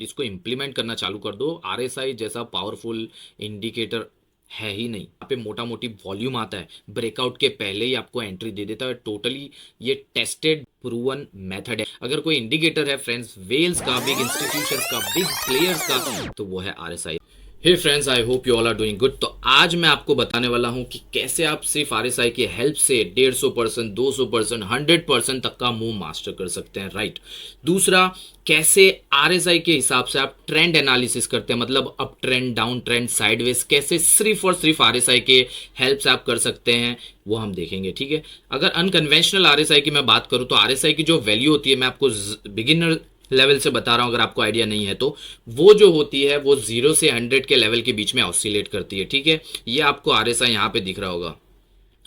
इसको इम्प्लीमेंट करना चालू कर दो। आरएसआई जैसा पावरफुल इंडिकेटर है ही नहीं। यहाँ पे मोटा मोटी वॉल्यूम आता है, ब्रेकआउट के पहले ही आपको एंट्री दे देता है। टोटली ये टेस्टेड प्रूवन मेथड है। अगर कोई इंडिकेटर है फ्रेंड्स वेल्स का, बिग इंस्टीट्यूशंस का, बिग प्लेयर्स का, तो वो है RSI. Hey friends, I hope you all are doing good. तो आज मैं आपको बताने वाला हूं कि कैसे आप सिर्फ आरएसआई की हेल्प से 150%, 200%, 100% तक का मूव मास्टर कर सकते हैं, राइट। दूसरा, कैसे आरएसआई के हिसाब से आप ट्रेंड एनालिसिस करते हैं, मतलब up trend, down trend, sideways, कैसे सिर्फ और सिर्फ आरएसआई के हेल्प से आप कर सकते हैं, वो हम देखेंगे, ठीक है। अगर अनकन्वेंशनल आरएसआई की मैं बात करूं तो आरएसआई की जो वैल्यू होती है, मैं आपको बिगिनर लेवल से बता रहा हूं, अगर आपको आइडिया नहीं है तो, वो जो होती है वो 0 से 100 के लेवल के बीच में ऑसिलेट करती है, ठीक है। ये आपको आरएसआई यहां पे दिख रहा होगा,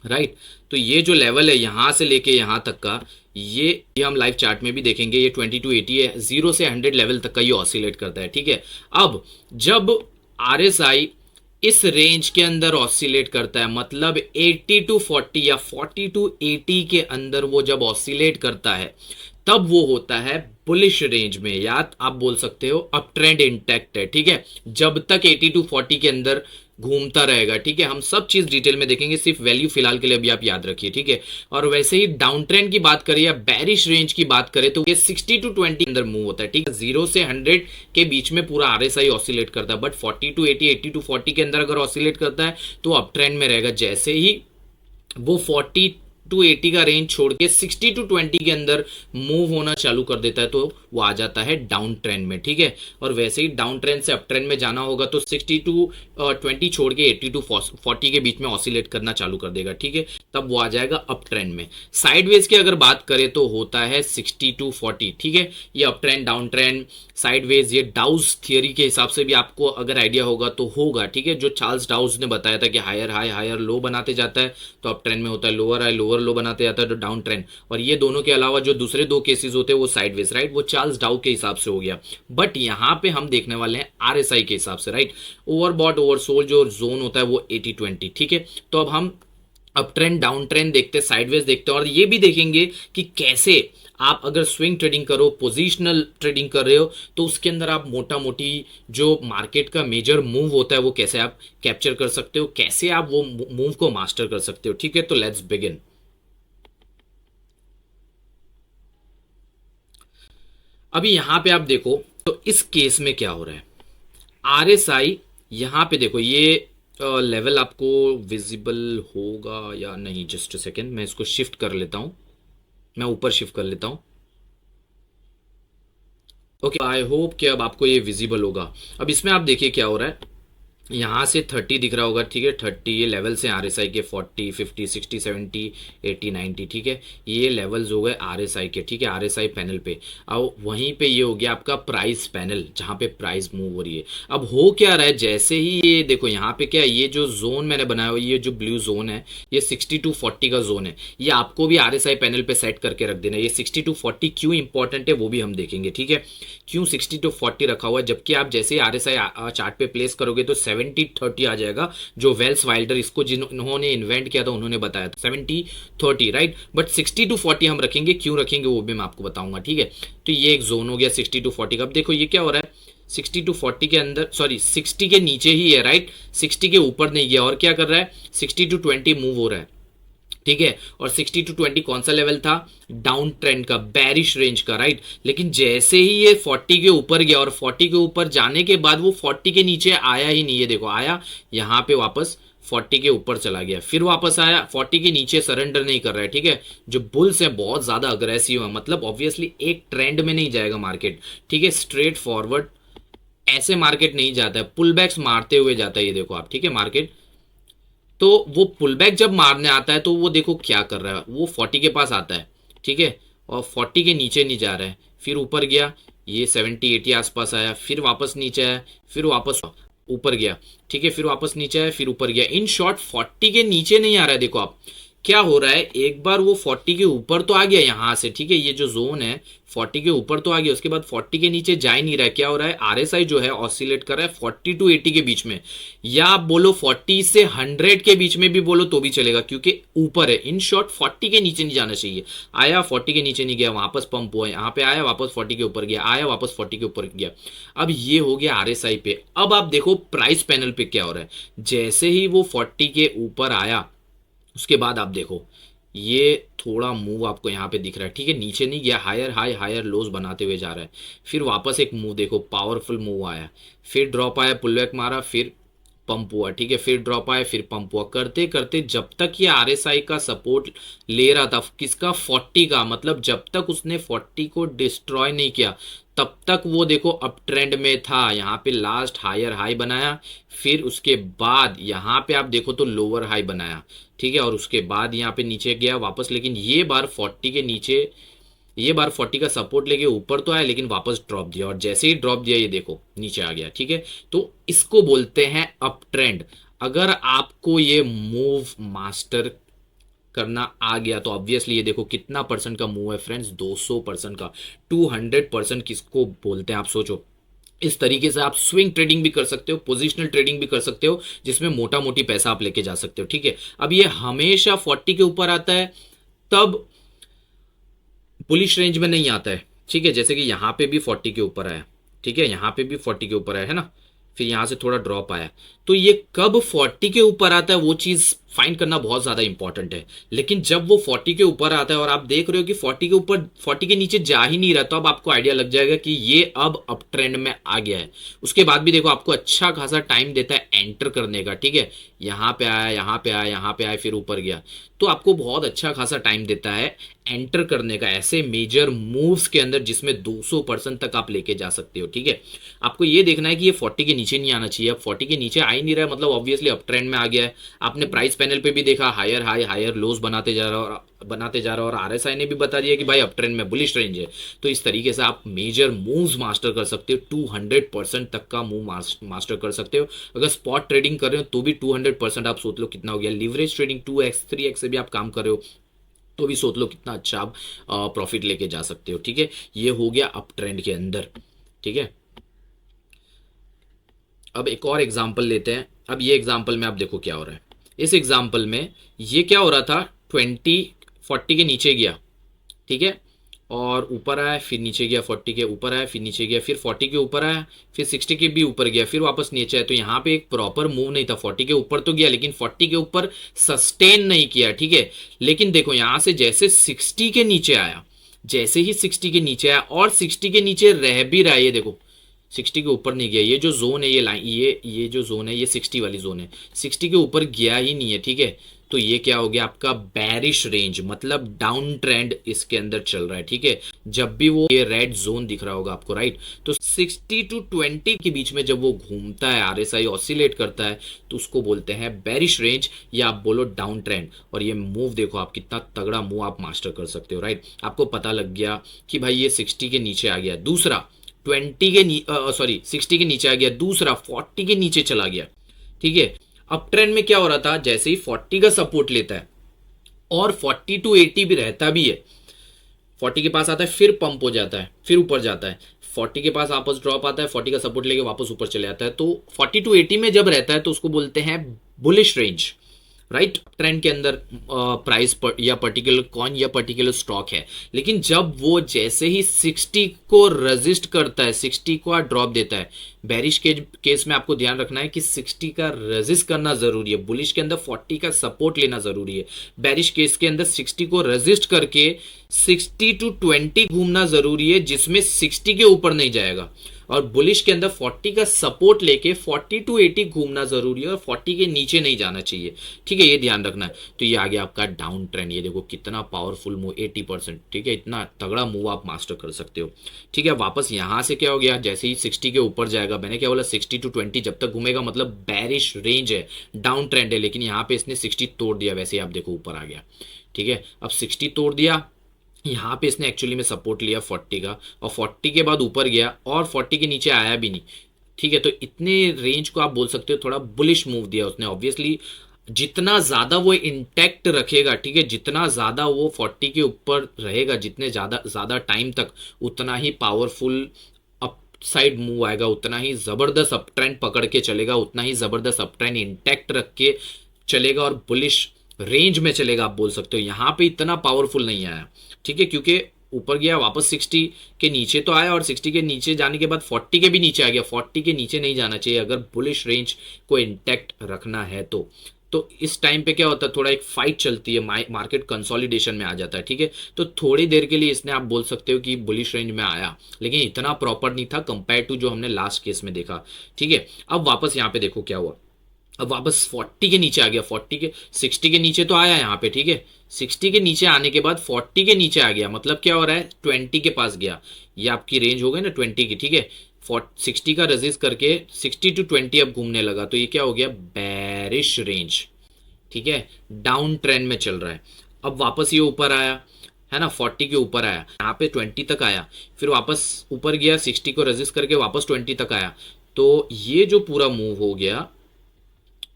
राइट। तो ये जो लेवल है यहां से लेके यहां तक का, ये हम लाइव चार्ट में भी देखेंगे, ये 2280 है। 0 से 100 लेवल तक का ये ऑसिलेट करता है, ठीक है। अब जब आरएसआई इस रेंज के अंदर ऑसिलेट करता है, मतलब 80 टू 40 या 40 टू 80 के अंदर वो जब ऑसिलेट करता है, तब वो होता है बुलिश रेंज में, या आप बोल सकते हो अप ट्रेंड इंटैक्ट है, ठीक है। जब तक 80 टू 40 के अंदर घूमता रहेगा, ठीक है। हम सब चीज डिटेल में देखेंगे, सिर्फ वैल्यू फिलहाल के लिए अभी आप याद रखिए, ठीक है। और वैसे ही डाउन ट्रेंड की बात करें या बैरिश रेंज की बात करें तो ये 60 टू 20 अंदर मूव होता है, ठीक है। 0 से 100 के बीच में पूरा आरएसआई ऑसिलेट करता है, बट 40 टू 80, 80 टू 40 के अंदर अगर ऑसिलेट करता है तो अप ट्रेंड में रहेगा। जैसे ही वो 40 टू 80 का रेंज छोड़ के 60 टू 20 के अंदर मूव होना चालू कर देता है तो वो आ जाता है डाउन ट्रेंड में, ठीक है। और वैसे ही डाउन ट्रेंड से अप ट्रेंड में जाना होगा तो 60 टू 20 छोड़ के 80 टू 40 के बीच में ऑसिलेट करना चालू कर देगा, ठीक है। तब वो आ जाएगा अप ट्रेंड में। साइडवेज की अगर बात करें तो होता है 60 टू 40, ठीक है। ये up trend, down trend, sideways, ये डाउज थियरी के हिसाब से भी आपको अगर आइडिया होगा तो होगा, ठीक है। जो चार्ल्स डाउज ने बताया था कि हायर हाई हायर लो बनाते जाता है तो अप ट्रेंड में होता है, लोअर हाई लोअर लो बनाते जाता है तो डाउन ट्रेंड। और ये दोनों के अलावा जो दूसरे दो केसेस होते हैं वो साइडवेज, राइट, वो चार्ल्स डाउ के हिसाब से हो गया। बट यहां पे हम देखने वाले हैं आरएसआई के हिसाब से, राइट। ओवरबॉट ओवरसोल्ड जो जोन होता है वो 80-20, ठीक है। तो अब हम अप ट्रेंड, डाउन ट्रेंड देखते हैं, साइडवेज देखते हैं, और ये भी देखेंगे कि कैसे आप अगर स्विंग ट्रेडिंग करो, पोजिशनल ट्रेडिंग कर रहे हो, तो उसके अंदर आप मोटा मोटी जो मार्केट का मेजर मूव होता है वो कैसे आप कैप्चर कर सकते हो, कैसे आप वो मूव को मास्टर कर सकते हो, ठीक है। तो लेट्स बिगिन। अभी यहां पे आप देखो तो इस केस में क्या हो रहा है, आरएसआई यहां पे देखो, ये लेवल आपको विजिबल होगा या नहीं, जस्ट सेकेंड, मैं इसको शिफ्ट कर लेता हूं, मैं ऊपर शिफ्ट कर लेता हूं। ओके, आई होप कि अब आपको ये विजिबल होगा। अब इसमें आप देखिए क्या हो रहा है, यहाँ से 30 दिख रहा होगा, ठीक है। 30 ये लेवल्स हैं आरएसआई के, 40, 50, 60, 70, 80, 90, ठीक है। ये लेवल्स हो गए आरएसआई के, ठीक है, आरएसआई पैनल पे। अब वहीं पे ये हो गया आपका प्राइस पैनल, जहाँ पे प्राइस मूव हो रही है। अब हो क्या रहा है, जैसे ही ये देखो यहाँ पे क्या है, ये जो जोन मैंने बनाया हुआ, ये जो ब्लू जोन है, ये 60 टू 40 का जोन है। ये आपको भी आरएसआई पैनल पे सेट करके रख देना। ये 60 टू 40 क्यों इंपॉर्टेंट है वो भी हम देखेंगे, ठीक है। क्यों 60 टू 40 रखा हुआ है, जबकि आप जैसे ही आरएसआई चार्ट पे प्लेस करोगे तो 70-30 आ जाएगा। जो वेल्स वाइल्डर इसको जिन्होंने इन्वेंट किया था उन्होंने बताया था 70-30, राइट। बट 60 टू 40 हम रखेंगे, क्यों रखेंगे वो भी मैं आपको बताऊंगा, ठीक है। तो ये एक जोन हो गया 60 टू 40 का। अब देखो ये क्या हो रहा है, 60 टू 40 के अंदर, सॉरी 60 के नीचे ही है, राइट, 60 के ऊपर नहीं गया। और क्या कर रहा है, 60 टू 20 मूव हो रहा है, ठीक है। और 60 टू 20 कौन सा लेवल था, डाउन ट्रेंड का, बैरिश रेंज का, राइट। लेकिन जैसे ही ये 40 के ऊपर गया और 40 के ऊपर जाने के बाद वो 40 के नीचे आया ही नहीं है, देखो आया यहां पे वापस 40 के ऊपर चला गया, फिर वापस आया 40 के नीचे, सरेंडर नहीं कर रहा है, ठीक है। जो बुल्स है बहुत ज्यादा अग्रेसिव है, मतलब ऑब्वियसली एक ट्रेंड में नहीं जाएगा मार्केट, ठीक है, स्ट्रेट फॉरवर्ड ऐसे मार्केट नहीं जाता है, पुल बैक्स मारते हुए जाता है, ये देखो आप, ठीक है। मार्केट तो वो पुल बैक जब मारने आता है तो वो देखो क्या कर रहा है, वो 40 के पास आता है, ठीक है, और 40 के नीचे नहीं जा रहा है, फिर ऊपर गया, ये 70-80 आसपास आया, फिर वापस नीचे आया, फिर वापस ऊपर गया, ठीक है, फिर वापस नीचे आया, फिर ऊपर गया। इन शॉर्ट 40 के नीचे नहीं आ रहा है, देखो आप, क्या हो रहा है, एक बार वो 40 के ऊपर तो आ गया यहां से, ठीक है, ये जो जोन है 40 के ऊपर तो आ गया, उसके बाद 40 के नीचे जा ही नहीं रहा है। क्या हो रहा है, आरएसआई जो है ऑसिलेट कर रहा है 40 टू 80 के बीच में, या आप बोलो 40 से 100 के बीच में भी बोलो तो भी चलेगा, क्योंकि ऊपर है। इन शॉर्ट 40 के नीचे नहीं जाना चाहिए। आया 40 के नीचे नहीं गया, वापस पंप हुआ, यहाँ पे आया वापस 40 के ऊपर गया, आया वापस 40 के ऊपर गया। अब ये हो गया आरएसआई पे। अब आप देखो प्राइस पैनल पे क्या हो रहा है, जैसे ही वो 40 के ऊपर आया उसके बाद आप देखो ये थोड़ा मूव आपको यहाँ पे दिख रहा है, ठीक है, नीचे नहीं गया, हायर हाई हायर लोज बनाते हुए जा रहा है। फिर वापस एक मूव देखो, पावरफुल मूव आया, फिर ड्रॉप आया, पुलबैक मारा, फिर पंप हुआ, ठीक है, फिर ड्रॉप आया, फिर पंप हुआ, करते करते जब तक ये आरएसआई का सपोर्ट ले रहा था, किसका, 40 का, मतलब जब तक उसने 40 को डिस्ट्रॉय नहीं किया तब तक वो देखो अप ट्रेंड में था। यहाँ पे लास्ट हायर हाई बनाया, फिर उसके बाद यहाँ पे आप देखो तो लोअर हाई बनाया, ठीक है, और उसके बाद यहाँ पे नीचे गया वापस, लेकिन ये बार 40 के नीचे, ये बार 40 का सपोर्ट लेके ऊपर तो आया लेकिन वापस ड्रॉप दिया, और जैसे ही ड्रॉप दिया ये देखो नीचे आ गया, ठीक है। तो इसको बोलते हैं अप ट्रेंड। अगर आपको ये मूव मास्टर करना आ गया तो ऑब्वियसली ये देखो कितना परसेंट का मूव है फ्रेंड्स, 200% का, 200% किसको बोलते हैं आप सोचो। इस तरीके से आप स्विंग ट्रेडिंग भी कर सकते हो, पोजिशनल ट्रेडिंग भी कर सकते हो, जिसमें मोटा मोटी पैसा आप लेके जा सकते हो, ठीक है। अब ये हमेशा 40 के ऊपर आता है तब बुलिश रेंज में नहीं आता है, ठीक है, जैसे कि यहां पे भी 40 के ऊपर आया, ठीक है, यहां पे भी 40 के ऊपर आया है ना, फिर यहां से थोड़ा ड्रॉप आया, तो ये कब 40 के ऊपर आता है वो चीज फाइंड करना बहुत ज्यादा इंपॉर्टेंट है। लेकिन जब वो 40 के ऊपर आता है और आप देख रहे हो कि 40 के ऊपर, 40 के नीचे जा ही नहीं रहा, तो अब आपको आइडिया लग जाएगा कि ये अब अप ट्रेंड में आ गया है। उसके बाद भी देखो आपको अच्छा खासा टाइम देता है एंटर करने का, ठीक है, यहां पे आया, यहां पे आया, यहां पे आया, फिर ऊपर गया, तो आपको बहुत अच्छा खासा टाइम देता है एंटर करने का ऐसे मेजर मूव्स के अंदर, जिसमें 200% तक आप लेके जा सकते हो, ठीक है। आपको ये देखना है कि ये 40 के नीचे नहीं आना चाहिए। अब 40 के नीचे आ ही नहीं रहा है, मतलब ऑब्वियसली अप ट्रेंड में आ गया है। आपने प्राइस पैनल पे भी देखा हायर हाई हायर लोज बनाते जा रहा और आरएसआई ने भी बता दिया कि भाई अप ट्रेंड में बुलिश रेंज है। तो इस तरीके से आप मेजर मूव्स मास्टर कर सकते हो, 200% तक का मूव मास्टर कर सकते हो। अगर स्पॉट ट्रेडिंग कर रहे हो तो भी 200% आप सोच लो कितना हो गया। लिवरेज ट्रेडिंग 2x 3x से भी आप काम कर रहे हो तो भी सोच लो कितना अच्छा आप प्रॉफिट लेके जा सकते हो, ठीक है। ये हो गया अप ट्रेंड के अंदर, ठीक है। अब एक और एग्जांपल लेते हैं। अब ये एग्जांपल में आप देखो क्या हो रहा है। इस एग्जांपल में ये क्या हो रहा था, 40 के नीचे गया, ठीक है, और ऊपर आया, फिर नीचे गया, 40 के ऊपर आया, फिर नीचे गया, फिर 40 के ऊपर आया, फिर 60 के भी ऊपर गया, फिर वापस नीचे आया। तो यहाँ पे एक प्रॉपर मूव नहीं था, 40 के ऊपर तो गया लेकिन 40 के ऊपर सस्टेन नहीं किया, ठीक है। लेकिन देखो यहाँ से जैसे 60 के नीचे आया, जैसे ही 60 के नीचे आया और 60 के नीचे रह भी रहा है, ये देखो 60 के ऊपर नहीं गया। ये जो जोन है, ये लाइन, ये जो जोन है, ये 60 वाली जोन है, 60 के ऊपर गया ही नहीं है, ठीक है। तो ये क्या हो गया आपका बैरिश रेंज, मतलब डाउन ट्रेंड इसके अंदर चल रहा है, ठीक है। जब भी वो ये रेड जोन दिख रहा होगा आपको, राइट, तो 60 टू 20 के बीच में जब वो घूमता है, आरएसआई ऑसिलेट करता है, तो उसको बोलते हैं बैरिश रेंज, या आप बोलो डाउन ट्रेंड। और ये मूव देखो आप, कितना तगड़ा मूव आप मास्टर कर सकते हो, राइट। आपको पता लग गया कि भाई ये 60 के नीचे आ गया, दूसरा 60 के नीचे आ गया, दूसरा 40 के नीचे चला गया, ठीक है। अप ट्रेंड में क्या हो रहा था, जैसे ही 40 का सपोर्ट लेता है और 40 टू 80 भी रहता भी है, 40 के पास आता है, फिर पंप हो जाता है, फिर ऊपर जाता है, 40 के पास वापस ड्रॉप आता है, 40 का सपोर्ट लेके वापस ऊपर चले जाता है। तो 40 टू 80 में जब रहता है तो उसको बोलते हैं बुलिश रेंज, राइट। ट्रेंड के अंदर प्राइस या पर्टिकुलर कॉइन या पर्टिकुलर स्टॉक है। लेकिन जब वो जैसे ही 60 को रेजिस्ट करता है, 60 को ड्रॉप देता है, बेरिश के केस में आपको ध्यान रखना है कि 60 का रेजिस्ट करना जरूरी है, बुलिश के अंदर 40 का सपोर्ट लेना जरूरी है। बेरिश केस के अंदर 60 को रेजिस्ट करके 60 टू 20 घूमना जरूरी है, जिसमें 60 के ऊपर नहीं जाएगा, और बुलिश के अंदर 40 का सपोर्ट लेके 40 टू 80 घूमना जरूरी है, और 40 के नीचे नहीं जाना चाहिए, ठीक है, ये ध्यान रखना है। तो ये आ गया आपका डाउन ट्रेंड। ये देखो कितना पावरफुल मूव, 80%, ठीक है, इतना तगड़ा मूव आप मास्टर कर सकते हो, ठीक है। वापस यहां से क्या हो गया, जैसे ही 60 के ऊपर जाएगा, मैंने क्या बोला 60 टू 20 जब तक घूमेगा मतलब बैरिश रेंज है, डाउन ट्रेंड है, लेकिन यहाँ पे इसने 60 तोड़ दिया, वैसे आप देखो ऊपर आ गया, ठीक है। अब 60 तोड़ दिया, यहाँ पे इसने एक्चुअली में सपोर्ट लिया 40 का, और 40 के बाद ऊपर गया और 40 के नीचे आया भी नहीं, ठीक है। तो इतने रेंज को आप बोल सकते हो थोड़ा बुलिश मूव दिया उसने। ऑब्वियसली जितना ज्यादा वो इंटैक्ट रखेगा, ठीक है, जितना ज्यादा वो 40 के ऊपर रहेगा, जितने ज्यादा ज्यादा टाइम तक, उतना ही पावरफुल अप साइड मूव आएगा, उतना ही जबरदस्त अप ट्रेंड पकड़ के चलेगा, उतना ही जबरदस्त अप ट्रेंड इंटैक्ट रख के चलेगा और बुलिश रेंज में चलेगा। आप बोल सकते हो यहां पे इतना पावरफुल नहीं आया, ठीक है, क्योंकि ऊपर गया वापस 60 के नीचे तो आया, और 60 के नीचे जाने के बाद 40 के भी नीचे आ गया। 40 के नीचे नहीं जाना चाहिए अगर बुलिश रेंज को इंटैक्ट रखना है तो इस टाइम पे क्या होता है, थोड़ा एक फाइट चलती है, मार्केट कंसोलिडेशन में आ जाता है, ठीक है। तो थोड़ी देर के लिए इसने आप बोल सकते हो कि बुलिश रेंज में आया, लेकिन इतना प्रॉपर नहीं था कंपेयर टू जो हमने लास्ट केस में देखा, ठीक है। अब वापस यहाँ पे देखो क्या हुआ, अब वापस 40 के नीचे आ गया, 40 के 60 के नीचे तो आया यहाँ पे, ठीक है। 60 के नीचे आने के बाद 40 के नीचे आ गया, मतलब क्या हो रहा है, 20 के पास गया। ये आपकी रेंज हो गई ना 20 की, ठीक है। 60 का रेजिस्ट करके 60 टू 20 अब घूमने लगा, तो ये क्या हो गया, बेरिश रेंज, ठीक है, डाउन ट्रेंड में चल रहा है। अब वापस ये ऊपर आया, है ना, 40 के ऊपर आया, यहाँ पे 20 तक आया, फिर वापस ऊपर गया, 60 को रेजिस्ट करके वापस 20 तक आया। तो ये जो पूरा मूव हो गया,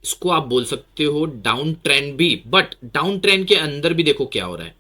इसको आप बोल सकते हो डाउन ट्रेंड भी, बट डाउन ट्रेंड के अंदर भी देखो क्या हो रहा है,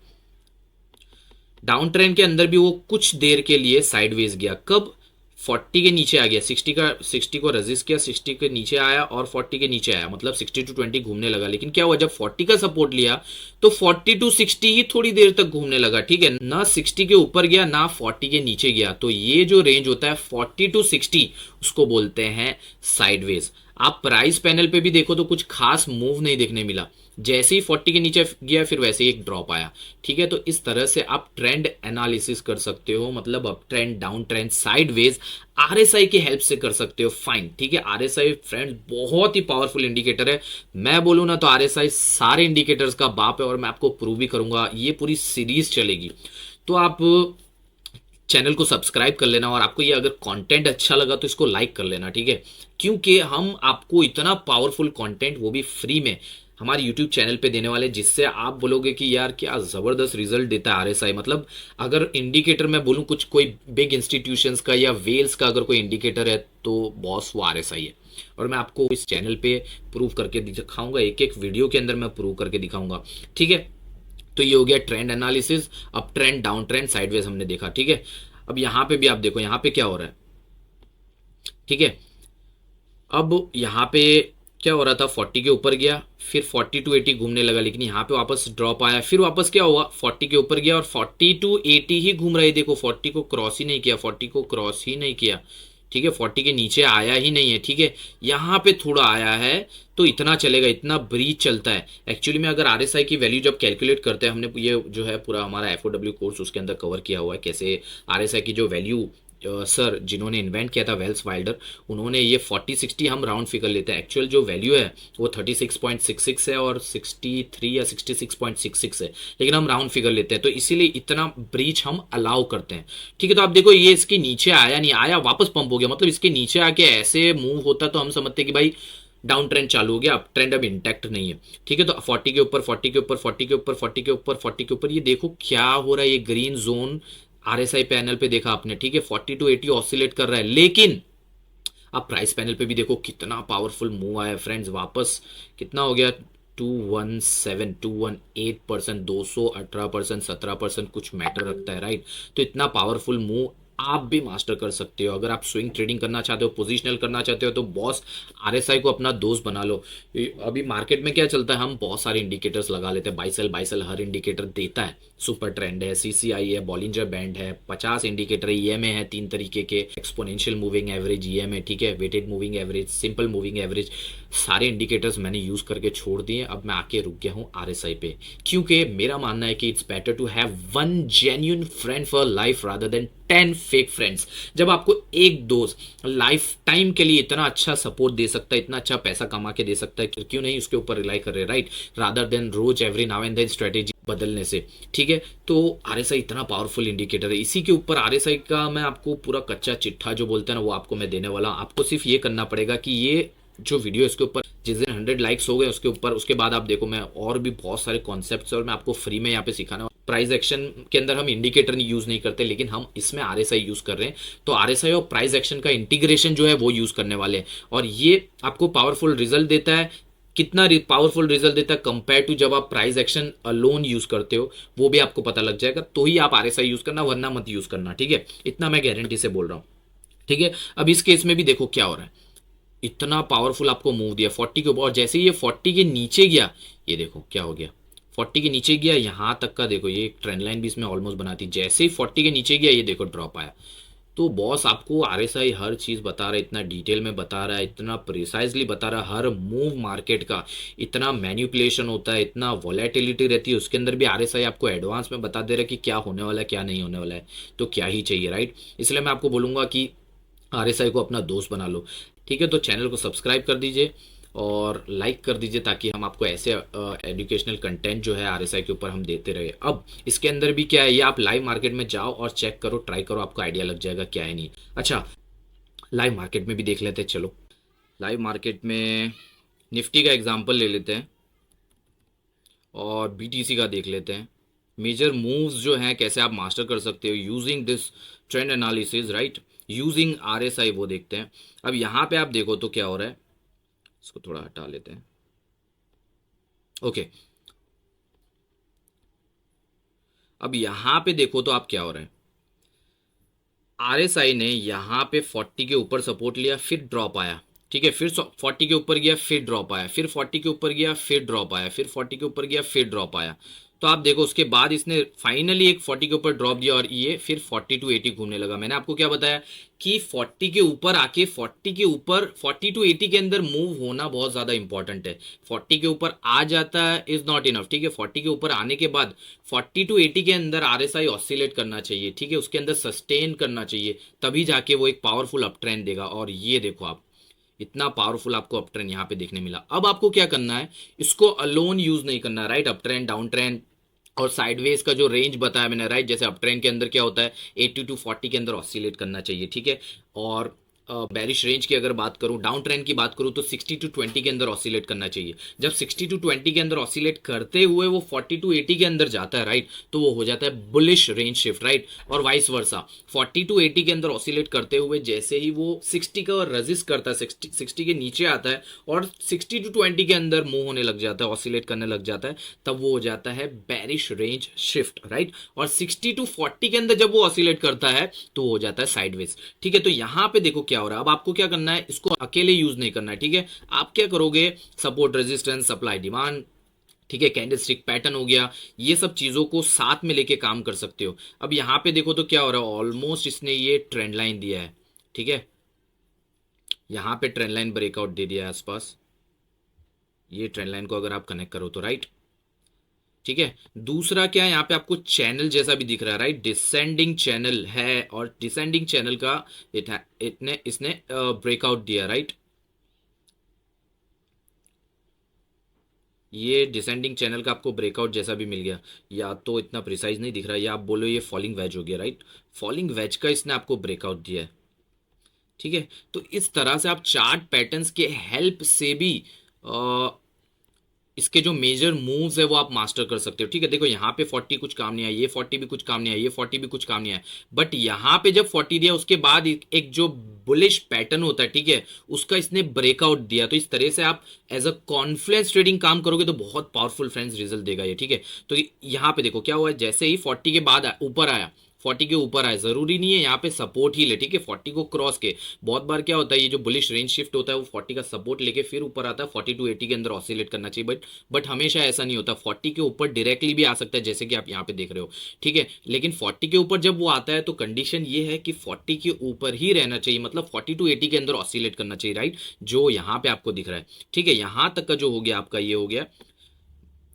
डाउन ट्रेंड के अंदर भी वो कुछ देर के लिए साइडवेज गया। कब, 40 के नीचे आ गया, 60 को रेजिस्ट किया, 60 के नीचे आया और 40 के नीचे आया, मतलब 60 टू 20 घूमने लगा। लेकिन क्या हुआ, जब 40 का सपोर्ट लिया तो 40 टू 60 ही थोड़ी देर तक घूमने लगा, ठीक है, ना 60 के ऊपर गया ना 40 के नीचे गया। तो ये जो रेंज होता है 40 टू 60, उसको बोलते हैं साइडवेज। आप प्राइस पैनल पे भी देखो तो कुछ खास मूव नहीं देखने मिला, जैसे ही 40 के नीचे गया फिर वैसे ही एक ड्रॉप आया, ठीक है। तो इस तरह से आप ट्रेंड एनालिसिस कर सकते हो, मतलब up trend, down trend, sideways RSI की हेल्प से कर सकते हो, फाइन, ठीक है। आरएसआई फ्रेंड्स बहुत ही पावरफुल इंडिकेटर है, मैं बोलूं ना तो आरएसआई सारे इंडिकेटर्स का बाप है, और मैं आपको प्रूव भी करूंगा, ये पूरी सीरीज चलेगी। तो आप चैनल को सब्सक्राइब कर लेना, और आपको ये अगर कंटेंट अच्छा लगा तो इसको लाइक कर लेना, ठीक है, क्योंकि हम आपको इतना पावरफुल कंटेंट, वो भी फ्री में, हमारे यूट्यूब चैनल पे देने वाले, जिससे आप बोलोगे कि यार क्या ज़बरदस्त रिजल्ट देता है आरएसआई। मतलब अगर इंडिकेटर मैं बोलूँ कुछ, कोई बिग इंस्टीट्यूशंस का या वेल्स का अगर कोई इंडिकेटर है तो बॉस वो आरएसआई है, और मैं आपको इस चैनल पे प्रूव करके दिखाऊंगा, एक एक वीडियो के अंदर मैं प्रूव करके दिखाऊंगा, ठीक है। तो ये हो गया trend analysis, up trend, down trend, sideways हमने देखा, ठीक है। अब यहां पे भी आप देखो, यहां पे क्या हो रहा है, ठीक है। अब यहां पे क्या हो रहा था, 40 के ऊपर गया, फिर 40 टू 80 घूमने लगा, लेकिन यहां पे वापस ड्रॉप आया, फिर वापस क्या हुआ, 40 के ऊपर गया और 40 टू 80 ही घूम रहा है। देखो 40 को क्रॉस ही नहीं किया, 40 को क्रॉस ही नहीं किया, ठीक है, 40 के नीचे आया ही नहीं है, ठीक है। यहां पे थोड़ा आया है तो इतना चलेगा, इतना ब्रीच चलता है। एक्चुअली में अगर आरएसआई की वैल्यू जब कैलकुलेट करते हैं, हमने ये जो है पूरा हमारा एफओडब्ल्यू कोर्स उसके अंदर कवर किया हुआ है, कैसे आरएसआई की जो वैल्यू, सर जिन्होंने इन्वेंट किया था वेल्स वाइल्डर, उन्होंने ये 40-60 हम राउंड फिगर लेते हैं, एक्चुअल जो वैल्यू है वो 36.66 है और 63 या 66.66 है, लेकिन हम राउंड फिगर लेते हैं, तो इसीलिए इतना ब्रीच हम अलाउ करते हैं, ठीक है। तो आप देखो ये इसके नीचे आया नहीं, आया वापस पंप हो गया, मतलब इसके नीचे आके ऐसे मूव होता तो हम समझते कि भाई डाउन ट्रेंड चालू हो गया, अप ट्रेंड अब इंटैक्ट नहीं है, ठीक है। तो 40 के ऊपर, 40 के ऊपर, 40 के ऊपर, 40 के ऊपर, 40 के ऊपर, ये देखो क्या हो रहा है, ये ग्रीन जोन आरएसआई पैनल पे देखा आपने, ठीक है, 40 टू 80 ऑसिलेट कर रहा है। लेकिन आप प्राइस पैनल पे भी देखो कितना पावरफुल मूव आया फ्रेंड्स, वापस कितना हो गया, 217, 218%, 218%, 17% कुछ मैटर रखता है, राइट। तो इतना पावरफुल मूव आप भी मास्टर कर सकते हो। अगर आप स्विंग ट्रेडिंग करना चाहते हो, पोजिशनल करना चाहते हो, तो बॉस आरएसआई को अपना दोस्त बना लो। अभी मार्केट में क्या चलता है, हम बहुत सारे इंडिकेटर्स लगा लेते हैं, बाइसेल हर इंडिकेटर देता है, सुपर ट्रेंड है, सीसीआई है, बॉलिंजर बैंड है, 50 इंडिकेटर ईएमए है, 3 तरीके के, एक्सपोनेंशियल मूविंग एवरेज ईएमए, ठीक है, weighted moving average, simple moving average, सारे इंडिकेटर्स मैंने यूज करके छोड़ दिए। अब मैं आके रुक गया हूँ आरएसआई पे, क्योंकि मेरा मानना है कि it's better to have one genuine friend for life rather than 10 fake friends. जब आपको एक दोस्त लाइफ टाइम के लिए इतना अच्छा सपोर्ट दे सकता है, इतना अच्छा पैसा कमा के दे सकता है, क्यों नहीं उसके ऊपर रिलाई कर रहे, राइट, रादर देन रोज every now and then strategy बदलने से, ठीक है। तो आरएसआई इतना पावरफुल इंडिकेटर है, इसी के ऊपर आरएसआई का मैं आपको पूरा कच्चा चिट्ठा जो बोलते हैं ना, वो आपको मैं देने वाला हूं। आपको सिर्फ ये करना पड़ेगा कि ये जो वीडियो इसके ऊपर जिस दिन 100 लाइक्स हो गए उसके ऊपर, उसके बाद आप देखो मैं और भी बहुत सारे कॉन्सेप्ट्स और मैं आपको फ्री में यहाँ पे सिखाना। प्राइस एक्शन के अंदर हम इंडिकेटर यूज नहीं करते, लेकिन हम इसमें आरएसआई यूज कर रहे हैं, तो आरएसआई और प्राइस एक्शन का इंटीग्रेशन जो है वो यूज करने वाले हैं, और ये आपको पावरफुल रिजल्ट देता है। कितना पावरफुल रिजल्ट देता है कंपेयर टू जब आप प्राइस एक्शन अलोन यूज करते हो, वो भी आपको पता लग जाएगा। तो ही आप आरएसआई यूज करना, वरना मत यूज करना, ठीक है। इतना मैं गारंटी से बोल रहा हूँ, ठीक है। अब इस केस में भी देखो क्या हो रहा है, इतना पावरफुल आपको मूव दिया 40 के ऊपर, और जैसे ही ये 40 के नीचे गया, ये देखो क्या हो गया, 40 के नीचे गया यहां तक का, देखो ये एक ट्रेंड लाइन भी इसमें ऑलमोस्ट बनाती, जैसे ही 40 के नीचे गया ये देखो ड्रॉप आया। तो बॉस आपको आरएसआई हर चीज़ बता रहा है, इतना डिटेल में बता रहा है, इतना प्रिसाइजली बता रहा है, हर मूव मार्केट का इतना मैनिपुलेशन होता है, इतना वॉलेटिलिटी रहती है, उसके अंदर भी आरएसआई आपको एडवांस में बता दे रहा है कि क्या होने वाला है क्या नहीं होने वाला है। तो क्या ही चाहिए, राइट। इसलिए मैं आपको बोलूँगा कि आरएसआई को अपना दोस्त बना लो, ठीक है। तो चैनल को सब्सक्राइब कर दीजिए और लाइक कर दीजिए, ताकि हम आपको ऐसे एजुकेशनल कंटेंट जो है आरएसआई के ऊपर हम देते रहे। अब इसके अंदर भी क्या है, ये आप लाइव मार्केट में जाओ और चेक करो, ट्राई करो, आपको आइडिया लग जाएगा क्या है नहीं। अच्छा, लाइव मार्केट में भी देख लेते हैं, चलो। लाइव मार्केट में निफ्टी का एग्जांपल ले लेते हैं और बीटीसी का देख लेते हैं। मेजर मूव्स जो हैं कैसे आप मास्टर कर सकते हो using this trend analysis, right, using RSI, वो देखते हैं। अब यहाँ पे आप देखो तो क्या हो रहा है, इसको थोड़ा हटा लेते हैं, ओके। अब यहाँ पे देखो तो आप क्या हो रहा है, आरएसआई ने यहाँ पे 40 के ऊपर सपोर्ट लिया, फिर ड्रॉप आया, ठीक है, फिर 40 के ऊपर गया, फिर ड्रॉप आया, फिर 40 के ऊपर गया, फिर ड्रॉप आया, फिर 40 के ऊपर गया, फिर ड्रॉप आया। तो आप देखो उसके बाद इसने फाइनली एक 40 के ऊपर ड्रॉप दिया और ये फिर 40 टू 80 घूमने लगा। मैंने आपको क्या बताया कि 40 के ऊपर आके 40 के ऊपर 40 टू 80 के अंदर मूव होना बहुत ज्यादा इंपॉर्टेंट है। 40 के ऊपर आ जाता है इज नॉट इनफ, ठीक है। 40 के ऊपर आने के बाद 40 टू 80 के अंदर आरएसआई ऑसिलेट करना चाहिए, ठीक है, उसके अंदर सस्टेन करना चाहिए, तभी जाके वो एक पावरफुल अप ट्रेंड देगा। और ये देखो आप, इतना पावरफुल आपको अप ट्रेंड यहाँ पे देखने मिला। अब आपको क्या करना है, इसको अलोन यूज नहीं करना, right. Up trend, down trend और साइडवेज का जो रेंज बताया मैंने, राइट, जैसे अप ट्रेंड के अंदर क्या होता है 80 टू 40 के अंदर ऑसिलेट करना चाहिए, ठीक है। और बैरिश रेंज की अगर बात करूं, डाउन ट्रेंड की बात करूं, तो 60 टू 20 के अंदर ऑसिलेट करना चाहिए। जब 60 टू 20 के अंदर ऑसिलेट करते हुए वो 40 टू 80 के अंदर जाता है, राइट, तो वो हो जाता है बुलिश रेंज शिफ्ट, राइट। और वाइस वर्सा 40 टू 80 के अंदर ऑसिलेट करते हुए जैसे ही वो 60 का रेजिस्ट करता है, 60 के नीचे आता है और 60 टू 20 के अंदर मूव होने लग जाता है, ऑसिलेट करने लग जाता है, तब वो हो जाता है बेरिश रेंज शिफ्ट, राइट। और 60 टू 40 के अंदर जब वो ऑसिलेट करता है तो वो हो जाता है साइडवेज, ठीक है। तो यहां पे देखो क्या हो रहा है। अब आपको क्या करना है, इसको अकेले यूज नहीं करना है, ठीक है। आप क्या करोगे, सपोर्ट, रेजिस्टेंस, सप्लाई, डिमांड, ठीक है, कैंडलस्टिक पैटर्न हो गया, ये सब चीजों को साथ में लेके काम कर सकते हो। अब यहां पे देखो तो क्या हो रहा है, ऑलमोस्ट इसने ये ट्रेंड लाइन दिया है, ठीक है, यहां पे ट्रेंड लाइन ब्रेकआउट दे दिया है आसपास, ये ट्रेंड लाइन को अगर आप कनेक्ट करो तो, राइट, ठीक है। दूसरा क्या है, यहाँ पे आपको चैनल जैसा भी दिख रहा है, राइट, डिसेंडिंग चैनल है और डिसेंडिंग चैनल का इसने ब्रेकआउट दिया, राइट। ये डिसेंडिंग चैनल का आपको ब्रेकआउट जैसा भी मिल गया, या तो इतना प्रिसाइज नहीं दिख रहा, या आप बोलो ये फॉलिंग वेज हो गया, राइट। फॉलिंग वेज का इसने आपको ब्रेकआउट दिया है, ठीक है। तो इस तरह से आप चार्ट पैटर्न्स के हेल्प से भी इसके जो मेजर मूव्स है वो आप मास्टर कर सकते हो, ठीक है। देखो यहाँ पे 40 कुछ काम नहीं आया, ये 40 भी कुछ काम नहीं आया, ये 40 भी कुछ काम नहीं आया, बट यहाँ पे जब 40 दिया उसके बाद एक जो बुलिश पैटर्न होता है, ठीक है, उसका इसने ब्रेकआउट दिया। तो इस तरह से आप एज अ कॉन्फ्लुएंस ट्रेडिंग काम करोगे तो बहुत पावरफुल फ्रेंड्स रिजल्ट देगा ये, ठीक है। तो यहाँ पे देखो क्या हुआ है, जैसे ही 40 के बाद ऊपर आया, 40 के ऊपर आए, जरूरी नहीं है यहाँ पे सपोर्ट ही ले, ठीक है, 40 को क्रॉस के। बहुत बार क्या होता है, ये जो बुलिश रेंज शिफ्ट होता है वो 40 का सपोर्ट लेके फिर ऊपर आता है, 40 टू 80 के अंदर ऑसिलेट करना चाहिए, बट हमेशा ऐसा नहीं होता। 40 के ऊपर डायरेक्टली भी आ सकता है, जैसे कि आप यहाँ पे देख रहे हो, ठीक है। लेकिन 40 के ऊपर जब वो आता है तो कंडीशन ये है कि 40 के ऊपर ही रहना चाहिए, मतलब 40 टू 80 के अंदर ऑसिलेट करना चाहिए, राइट, जो यहाँ पे आपको दिख रहा है, ठीक है। यहाँ तक का जो हो गया आपका, ये हो गया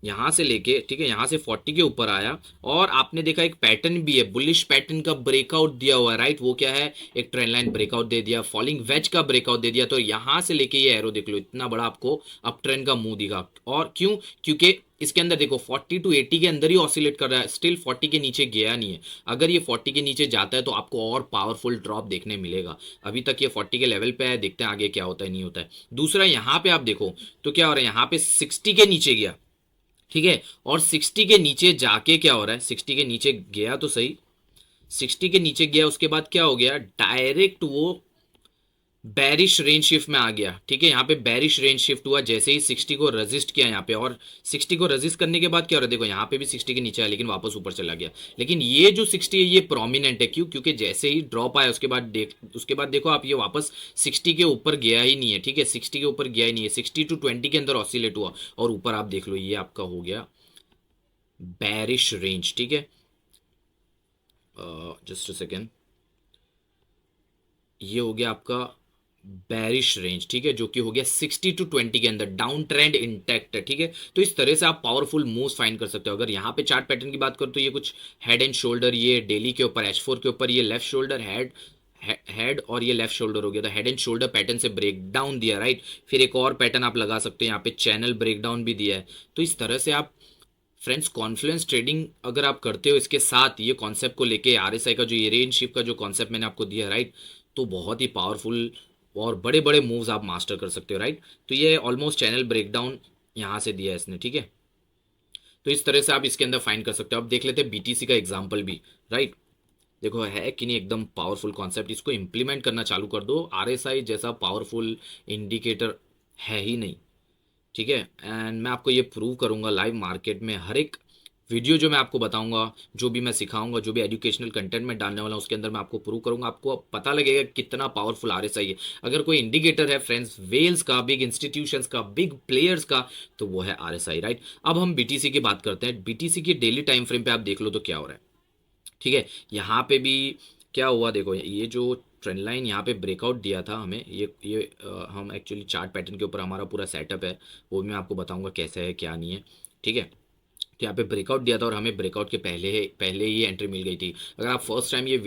यहां से लेके, ठीक है, यहां से 40 के ऊपर आया और आपने देखा एक पैटर्न भी है, बुलिश पैटर्न का ब्रेकआउट दिया हुआ है, राइट। वो क्या है, एक ट्रेंड लाइन ब्रेकआउट दे दिया, फॉलिंग वेज का ब्रेकआउट दे दिया। तो यहां से लेके ये एरो देख लो, इतना बड़ा आपको अप ट्रेंड का मुंह दिखा। और क्यों, क्योंकि इसके अंदर देखो 40 टू 80 के अंदर ही ऑसिलेट कर रहा है, स्टिल 40 के नीचे गया नहीं है। अगर ये 40 के नीचे जाता है तो आपको और पावरफुल ड्रॉप देखने मिलेगा। अभी तक ये 40 के लेवल पे है, देखते हैं आगे क्या होता है नहीं होता है। दूसरा यहां पे आप देखो तो क्या हो रहा है, यहां पे 60 के नीचे गया, ठीक है, और 60 के नीचे जाके क्या हो रहा है, 60 के नीचे गया तो सही, 60 के नीचे गया, उसके बाद क्या हो गया, डायरेक्ट वो बैरिश रेंज शिफ्ट में आ गया, ठीक है। यहाँ पे बैरिश रेंज शिफ्ट हुआ जैसे ही 60 को रेजिस्ट किया यहाँ पे, और 60 को रेजिस्ट करने के बाद क्या हो रहा है, देखो यहाँ पे भी 60 के नीचे आया लेकिन वापस ऊपर चला गया। लेकिन ये जो 60 है ये प्रोमिनेंट है, क्यों? क्योंकि जैसे ही ड्रॉप आया उसके बाद देखो आप, ये वापस 60 के ऊपर गया ही नहीं है, ठीक है। 60 के ऊपर गया ही नहीं है, 60 to 20 के अंदर ऑसिलेट हुआ और ऊपर आप देख लो ये आपका हो गया बैरिश रेंज, ठीक है। जस्ट अ सेकेंड, ये हो गया आपका बैरिश रेंज, ठीक है, जो कि हो गया 60 to 20 के अंदर, डाउन ट्रेंड इंटैक्ट है, ठीक है। तो इस तरह से आप पावरफुल मूव्स फाइंड कर सकते हो। अगर यहाँ पे चार्ट पैटर्न की बात करो तो ये कुछ हेड एंड शोल्डर, ये डेली के ऊपर H4 के ऊपर ये लेफ्ट शोल्डर हेड और ये लेफ्ट शोल्डर हो गया, तो हेड एंड शोल्डर पैटर्न से ब्रेक डाउन दिया, राइट। फिर एक और पैटर्न आप लगा सकते हो, यहाँ पे चैनल ब्रेक डाउन भी दिया है। तो इस तरह से आप फ्रेंड्स कॉन्फ्लुएंस ट्रेडिंग अगर आप करते हो इसके साथ ये कॉन्सेप्ट को लेके, आरएसआई का जो ये रेंज शिफ्ट का जो कॉन्सेप्ट मैंने आपको दिया, राइट, तो बहुत ही पावरफुल और बड़े बड़े मूव्स आप मास्टर कर सकते हो, राइट। तो ये ऑलमोस्ट चैनल ब्रेकडाउन यहाँ से दिया है इसने, ठीक है। तो इस तरह से आप इसके अंदर फाइंड कर सकते हो। अब देख लेते हैं बीटीसी का एग्जाम्पल भी, राइट। देखो है कि नहीं एकदम पावरफुल कॉन्सेप्ट, इसको इंप्लीमेंट करना चालू कर दो। आरएसआई जैसा पावरफुल इंडिकेटर है ही नहीं, ठीक है। एंड मैं आपको ये प्रूव करूंगा लाइव मार्केट में, हर एक वीडियो जो मैं आपको बताऊंगा, जो भी मैं सिखाऊंगा, जो भी एजुकेशनल कंटेंट में डालने वाला हूँ उसके अंदर मैं आपको प्रूव करूंगा, आपको पता लगेगा कितना पावरफुल आरएसआई है। अगर कोई इंडिकेटर है फ्रेंड्स वेल्स का, बिग इंस्टीट्यूशंस का, बिग प्लेयर्स का, तो वो है आरएसआई, राइट। अब हम बीटीसी की बात करते हैं। बीटीसी की डेली टाइम फ्रेम पे आप देख लो तो क्या हो रहा है, ठीक है। यहाँ पे भी क्या हुआ, देखो ये जो ट्रेंड लाइन यहाँ पे ब्रेकआउट दिया था हमें, हम एक्चुअली चार्ट पैटर्न के ऊपर हमारा पूरा सेटअप है, वो भी मैं आपको बताऊंगा कैसे है क्या नहीं है, ठीक है। तो यहाँ पे ब्रेकआउट दिया था और हमें ब्रेकआउट के पहले ही एंट्री मिल गई थी। अगर आप फर्स्ट टाइम ये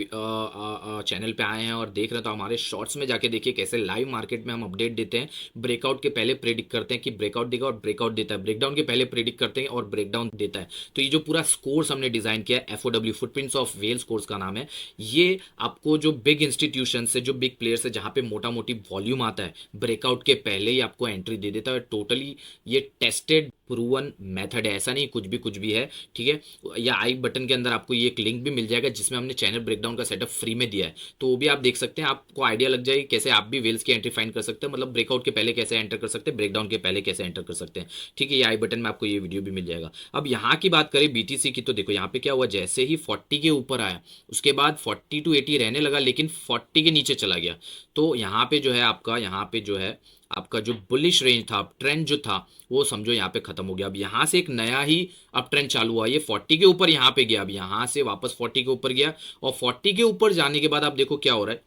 चैनल पे आए हैं और देख रहे हैं तो हमारे शॉर्ट्स में जाके देखिए कैसे लाइव मार्केट में हम अपडेट देते हैं। ब्रेकआउट के पहले प्रेडिक्ट करते हैं कि ब्रेकआउट देगा और ब्रेकआउट देता है, ब्रेकडाउन के पहले प्रेडिक्ट करते हैं और ब्रेकडाउन देता है। तो ये जो पूरा स्कोर्स हमने डिजाइन किया है, FOW footprints of whales course का नाम है, ये आपको जो बिग इंस्टीट्यूशन से, जो बिग प्लेयर्स है, जहाँ पे मोटा मोटी वॉल्यूम आता है, ब्रेकआउट के पहले ही आपको एंट्री दे देता है। टोटली ये टेस्टेड प्रूवन मेथड है, ऐसा नहीं कुछ भी है, ठीक है। या आई बटन के अंदर आपको ये एक लिंक भी मिल जाएगा जिसमें हमने चैनल ब्रेकडाउन का सेटअप फ्री में दिया है, तो वो भी आप देख सकते हैं। आपको आइडिया लग जाएगी कैसे आप भी वेल्स की एंट्री फाइंड कर सकते हैं, मतलब ब्रेकआउट के पहले कैसे एंटर कर सकते हैं, ब्रेकडाउन के पहले कैसे एंटर कर सकते हैं, ठीक है। ये आई बटन में आपको ये वीडियो भी मिल जाएगा। अब यहाँ की बात करें बीटीसी की, तो देखो यहाँ पे क्या हुआ, जैसे ही 40 के ऊपर आया उसके बाद 40 to 80 रहने लगा, लेकिन 40 के नीचे चला गया। तो यहाँ पे जो है आपका, यहाँ पे जो है आपका जो बुलिश रेंज था, ट्रेंड जो था, वो समझो यहाँ पे खत्म हो गया। अब यहाँ से एक नया ही अप ट्रेंड चालू हुआ, ये 40 के ऊपर यहाँ पे गया, अब यहाँ से वापस 40 के ऊपर गया और 40 के ऊपर जाने के बाद आप देखो क्या हो रहा है,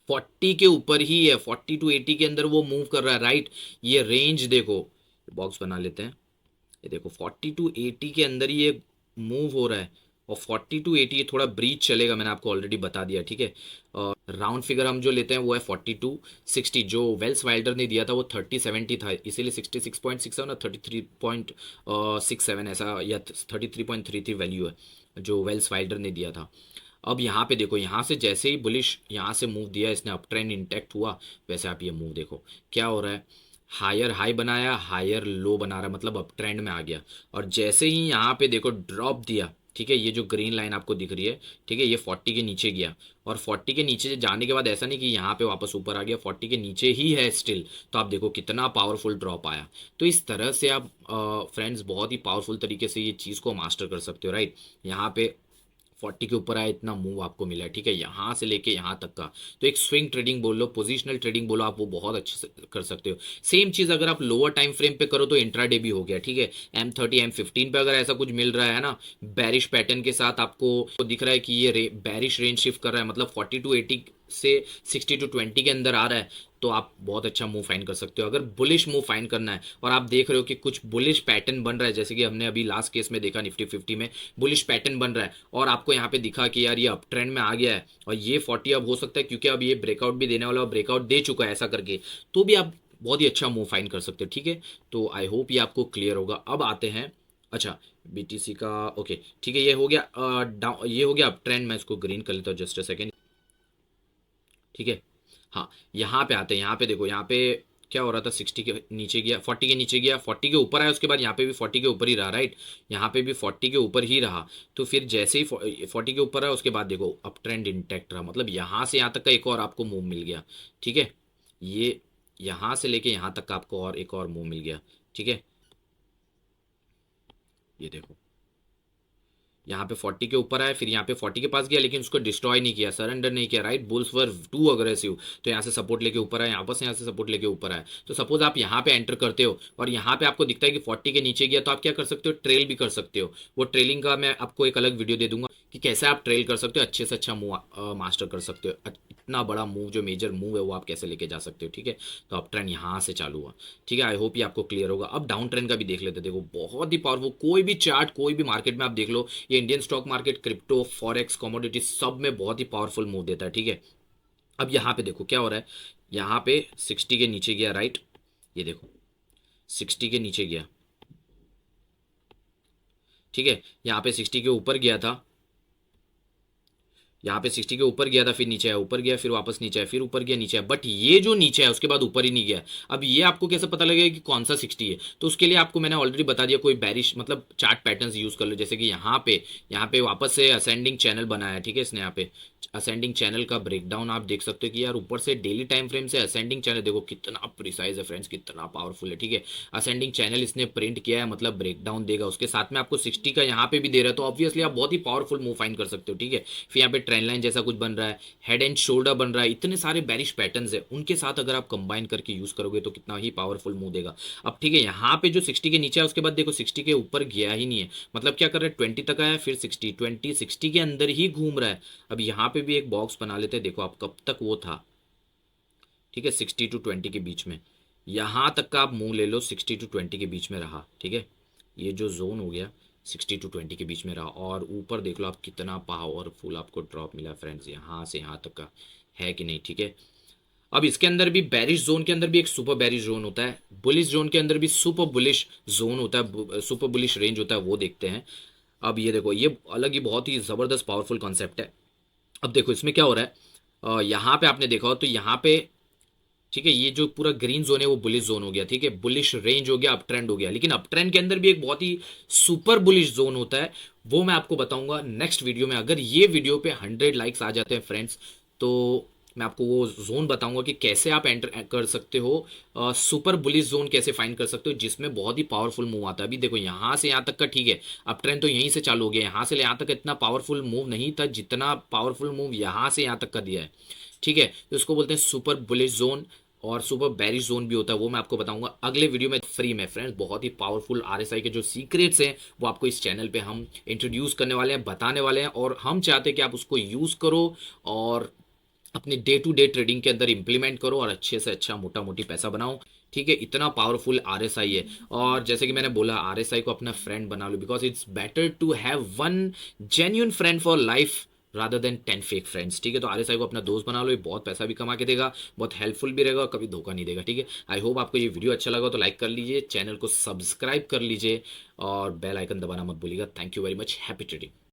40 के ऊपर ही है, 40 to 80 के अंदर वो मूव कर रहा है, राइट। ये रेंज देखो, बॉक्स बना लेते हैं, ये देखो 40 to 80 के अंदर ही ये मूव हो रहा है और 40 to 80 ये थोड़ा ब्रीच चलेगा, मैंने आपको ऑलरेडी बता दिया, ठीक है। राउंड फिगर हम जो लेते हैं वो है 4260, जो वेल्स वाइल्डर ने दिया था वो 3070 था, इसीलिए 66.67 और 33.67 ऐसा, या 33.33 वैल्यू है जो वेल्स वाइल्डर ने दिया था। अब यहाँ पे देखो, यहाँ से जैसे ही बुलिश यहाँ से मूव दिया इसने, अप ट्रेंड इंटैक्ट हुआ, वैसे आप ये मूव देखो क्या हो रहा है, हायर हाई बनाया, हायर लो बना रहा है, मतलब अप ट्रेंड में आ गया। और जैसे ही यहाँ पे देखो ड्रॉप दिया, ठीक है, ये जो ग्रीन लाइन आपको दिख रही है, ठीक है, ये 40 के नीचे गया और 40 के नीचे जाने के बाद ऐसा नहीं कि यहाँ पे वापस ऊपर आ गया, 40 के नीचे ही है स्टिल। तो आप देखो कितना पावरफुल ड्रॉप आया। तो इस तरह से आप फ्रेंड्स बहुत ही पावरफुल तरीके से ये चीज़ को मास्टर कर सकते हो, राइट। यहाँ पे 40 के ऊपर आया, इतना मूव आपको मिला है, ठीक है, यहाँ से लेके यहाँ तक का। तो एक स्विंग ट्रेडिंग बोल लो, पोजिशनल ट्रेडिंग बोलो, आप वो बहुत अच्छे से कर सकते हो। सेम चीज़ अगर आप लोअर टाइम फ्रेम पे करो तो इंट्राडे भी हो गया, ठीक है। M30 M15 पे अगर ऐसा कुछ मिल रहा है ना, बैरिश पैटर्न के साथ आपको दिख रहा है कि ये बैरिश रेंज शिफ्ट कर रहा है, मतलब 40 to 80 से 60 to 20 के अंदर आ रहा है, तो आप बहुत अच्छा मूव फाइंड कर सकते हो। अगर बुलिश मूव फाइंड करना है और आप देख रहे हो कि कुछ बुलिश पैटर्न बन रहा है, जैसे कि हमने अभी लास्ट केस में देखा निफ्टी 50 में बुलिश पैटर्न बन रहा है, और आपको यहाँ पे दिखा कि यार ये अप ट्रेंड में आ गया है और ये 40 अब हो सकता है, क्योंकि अब ये ब्रेकआउट भी देने वाला है, ब्रेकआउट दे चुका है ऐसा करके, तो भी आप बहुत ही अच्छा मूव फाइंड कर सकते हो, ठीक है। तो आई होप ये आपको क्लियर होगा। अब आते हैं, अच्छा, बीटीसी का ओके, ठीक है, ये हो गया डाउन, ये हो गया अप ट्रेंड। मैं इसको ग्रीन कर लेता हूँ जस्ट अ सेकेंड, ठीक है। हाँ, यहाँ पे आते हैं, यहाँ पे देखो, यहाँ पे क्या हो रहा था, 60 के नीचे गया, 40 के नीचे गया, 40 के ऊपर आया, उसके बाद यहाँ पे भी 40 के ऊपर ही रहा, राइट। यहाँ पे भी 40 के ऊपर ही रहा। तो फिर जैसे ही 40 के ऊपर आया उसके बाद देखो अप ट्रेंड इंटैक्ट रहा, मतलब यहाँ से यहाँ तक का एक और आपको मूव मिल गया, ठीक है। ये यहाँ से लेके यहाँ तक का आपको और एक और मूव मिल गया, ठीक है। ये देखो यहाँ पे 40 के ऊपर आया, फिर यहाँ पे 40 के पास गया, लेकिन उसको डिस्ट्रॉय नहीं किया, सरेंडर नहीं किया, right. Bulls were too aggressive, तो यहाँ से सपोर्ट लेके ऊपर आया, वापस यहाँ से सपोर्ट लेके ऊपर आया। तो सपोज आप यहाँ पे एंटर करते हो और यहाँ पे आपको दिखता है कि 40 के नीचे गया, तो आप क्या कर सकते हो, ट्रेल भी कर सकते हो। वो ट्रेलिंग का मैं आपको एक अलग वीडियो दे दूंगा कि कैसे आप ट्रेल कर सकते हो, अच्छे से अच्छा मूव मास्टर कर सकते हो। इतना बड़ा मूव जो मेजर मूव है वो आप कैसे लेके जा सकते हो, ठीक है। तो अब ट्रेंड यहाँ से चालू हुआ, ठीक है। आई होप ये आपको क्लियर होगा। अब डाउन ट्रेंड का भी देख लेते हैं। देखो बहुत ही पावरफुल, कोई भी चार्ट कोई भी मार्केट में आप देख लो, ये Indian stock market, crypto, forex, commodity, सब में बहुत ही पावरफुल मूव देता है, ठीक है। अब यहाँ पे देखो क्या हो रहा है, यहाँ पे 60 के नीचे गया, राइट। ये देखो 60 के नीचे गया, ठीक है। यहाँ पे 60 के ऊपर गया था, यहाँ पे 60 के ऊपर गया था, फिर नीचे आया, ऊपर गया, फिर वापस नीचे आया, फिर ऊपर गया, नीचे आया। बट ये जो नीचे है उसके बाद ऊपर ही नहीं गया। अब ये आपको कैसे पता लगेगा कि कौन सा 60 है, तो उसके लिए आपको मैंने ऑलरेडी बता दिया, कोई बैरिश मतलब चार्ट पैटर्न्स यूज कर लो। जैसे कि यहाँ पे वापस से असेंडिंग चैनल बनाया है, ठीक है। इसने यहाँ पे असेंडिंग चैनल का ब्रेकडाउन आप देख सकते हो कि यार ऊपर से डेली टाइम फ्रेम से असेंडिंग चैनल देखो कितना प्रिसाइज है फ्रेंड्स, कितना पावरफुल है, ठीक है। असेंडिंग चैनल इसने प्रिंट किया है, मतलब ब्रेकडाउन देगा, उसके साथ में आपको 60 का यहाँ पे भी दे रहा है, तो ऑब्वियसली आप बहुत ही पावरफुल मूव फाइंड कर सकते हो, ठीक है। फिर यहाँ पे ट्रेंड लाइन जैसा कुछ बन रहा है, हेड एंड शोल्डर बन रहा है, इतने सारे बैरिश पैटर्न्स है, उनके साथ अगर आप कंबाइन करके यूज करोगे तो कितना ही पावरफुल मूव देगा। अब ठीक है, यहाँ पे जो 60 के नीचे है उसके बाद देखो 60 के ऊपर गया ही नहीं है, मतलब क्या कर रहा है, 20 तक आया, फिर 60, 20, 60 के अंदर ही घूम रहा है। अब यहाँ पे भी एक बॉक्स बना लेते हैं, देखो आप कब तक वो था, ठीक है, 60 to 20 के बीच में। यहाँ तक का आप मुंह ले लो, 60 to 20 के बीच में रहा, ठीक है। ये जो जोन हो गया 60 to 20 के बीच में रहा, और ऊपर देख लो आप कितना पावरफुल आपको ड्रॉप मिला फ्रेंड्स, यहाँ से यहाँ तक का है कि नहीं, ठीक है। अब इसके अंदर भी बैरिश जोन के अंदर भी एक सुपर बैरिश जोन होता है, बुलिश जोन के अंदर भी सुपर बुलिश जोन होता है, सुपर बुलिश रेंज होता है, वो देखते हैं। अब ये देखो, ये अलग ही बहुत ही ज़बरदस्त पावरफुल कॉन्सेप्ट है। अब देखो इसमें क्या हो रहा है, यहाँ पे आपने देखा हो तो यहाँ पे, ठीक है, ये जो पूरा ग्रीन जोन है वो बुलिश जोन हो गया, ठीक है, बुलिश रेंज हो गया, अप ट्रेंड हो गया। लेकिन अप ट्रेंड के अंदर भी एक बहुत ही सुपर बुलिश जोन होता है, वो मैं आपको बताऊंगा नेक्स्ट वीडियो में। अगर ये वीडियो पे 100 लाइक्स आ जाते हैं फ्रेंड्स, तो मैं आपको वो जोन बताऊंगा कि कैसे आप एंटर कर सकते हो, सुपर बुलिश जोन कैसे फाइंड कर सकते हो, जिसमें बहुत ही पावरफुल मूव आता है। अभी देखो यहाँ से यहाँ तक का, ठीक है, अप ट्रेंड तो यहीं से चालू हो गया, यहाँ से यहाँ तक इतना पावरफुल मूव नहीं था जितना पावरफुल मूव यहाँ से यहाँ तक का दिया है, ठीक है। तो इसको बोलते हैं सुपर बुलिश जोन, और सुपर बेरिश जोन भी होता है, वो मैं आपको बताऊंगा अगले वीडियो में फ्री में फ्रेंड्स। बहुत ही पावरफुल आरएसआई के जो सीक्रेट्स हैं वो आपको इस चैनल पे हम इंट्रोड्यूस करने वाले हैं, बताने वाले हैं, और हम चाहते हैं कि आप उसको यूज़ करो और अपनी डे टू डे ट्रेडिंग के अंदर इंप्लीमेंट करो और अच्छे से अच्छा मोटा मोटी पैसा बनाओ, ठीक है। इतना पावरफुल आरएसआई है। और जैसे कि मैंने बोला, आरएसआई को अपना फ्रेंड बना लो, because it's better to have one genuine friend for life rather than 10 fake friends, ठीक है। तो आरएसआई को अपना दोस्त बना लो, ये बहुत पैसा भी कमा के देगा, बहुत हेल्पफुल भी रहेगा, कभी धोखा नहीं देगा, ठीक है। आई होप आपको ये वीडियो अच्छा लगा, तो लाइक कर लीजिए, चैनल को सब्सक्राइब कर लीजिए और बेल आइकन दबाना मत भूलिएगा। Thank you very much, happy trading.